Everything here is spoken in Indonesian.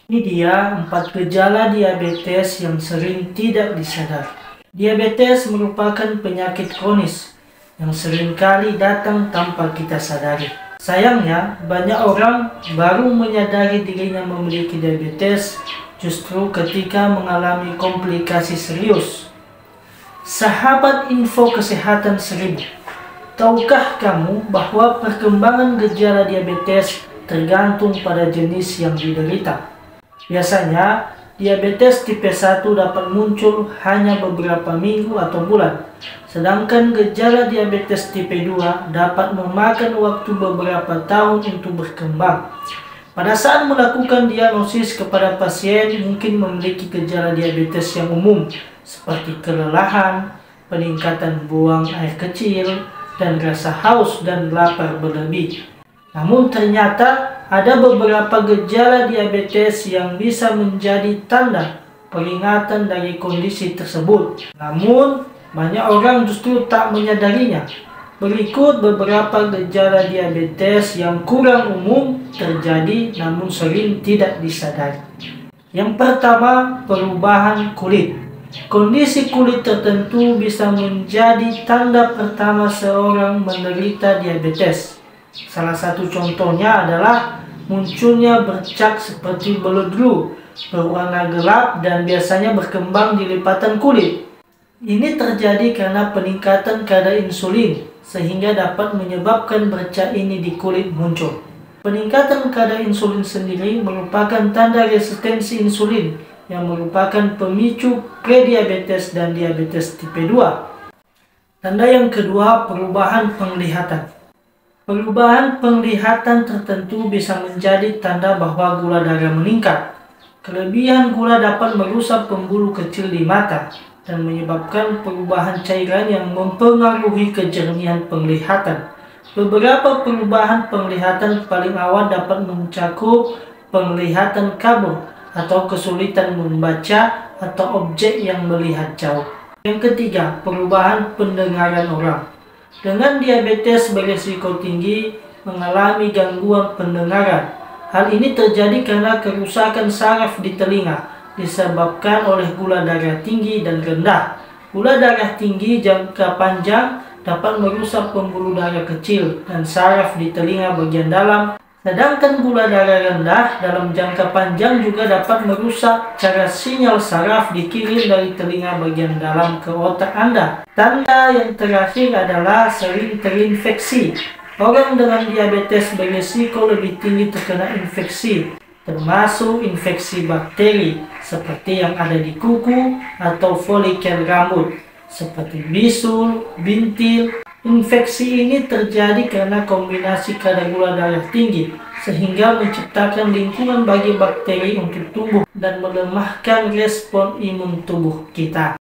Ini dia 4 gejala diabetes yang sering tidak disadari. Diabetes merupakan penyakit kronis yang seringkali datang tanpa kita sadari. Sayangnya, banyak orang baru menyadari dirinya memiliki diabetes justru ketika mengalami komplikasi serius. Sahabat info kesehatan 1000, tahukah kamu bahwa perkembangan gejala diabetes tergantung pada jenis yang diderita? Biasanya, diabetes tipe 1 dapat muncul hanya beberapa minggu atau bulan, sedangkan gejala diabetes tipe 2 dapat memakan waktu beberapa tahun untuk berkembang. Pada saat melakukan diagnosis kepada pasien mungkin memiliki gejala diabetes yang umum, seperti kelelahan, peningkatan buang air kecil, dan rasa haus dan lapar berlebih. Namun ternyata ada beberapa gejala diabetes yang bisa menjadi tanda peringatan dari kondisi tersebut. Namun, banyak orang justru tak menyadarinya. Berikut beberapa gejala diabetes yang kurang umum terjadi namun sering tidak disadari. Yang pertama, perubahan kulit. Kondisi kulit tertentu bisa menjadi tanda pertama seorang menderita diabetes. Salah satu contohnya adalah munculnya bercak seperti beludru, berwarna gelap dan biasanya berkembang di lipatan kulit. Ini terjadi karena peningkatan kadar insulin, sehingga dapat menyebabkan bercak ini di kulit muncul. Peningkatan kadar insulin sendiri merupakan tanda resistensi insulin, yang merupakan pemicu prediabetes dan diabetes tipe 2. Tanda yang kedua, perubahan penglihatan. Perubahan penglihatan tertentu bisa menjadi tanda bahwa gula darah meningkat. Kelebihan gula dapat merusak pembuluh kecil di mata dan menyebabkan perubahan cairan yang mempengaruhi kejernihan penglihatan. Beberapa perubahan penglihatan paling awal dapat mencakup penglihatan kabur atau kesulitan membaca atau objek yang melihat jauh. Yang ketiga, perubahan pendengaran orang. Dengan diabetes berisiko tinggi mengalami gangguan pendengaran. Hal ini terjadi karena kerusakan saraf di telinga disebabkan oleh gula darah tinggi dan rendah. Gula darah tinggi jangka panjang dapat merusak pembuluh darah kecil dan saraf di telinga bagian dalam. Sedangkan gula darah rendah dalam jangka panjang juga dapat merusak cara sinyal saraf dikirim dari telinga bagian dalam ke otak Anda. Tanda yang terakhir adalah sering terinfeksi. Orang dengan diabetes berisiko lebih tinggi terkena infeksi, termasuk infeksi bakteri seperti yang ada di kuku atau folikel rambut, seperti bisul, bintil. Infeksi ini terjadi karena kombinasi kadar gula darah tinggi, sehingga menciptakan lingkungan bagi bakteri untuk tumbuh dan melemahkan respon imun tubuh kita.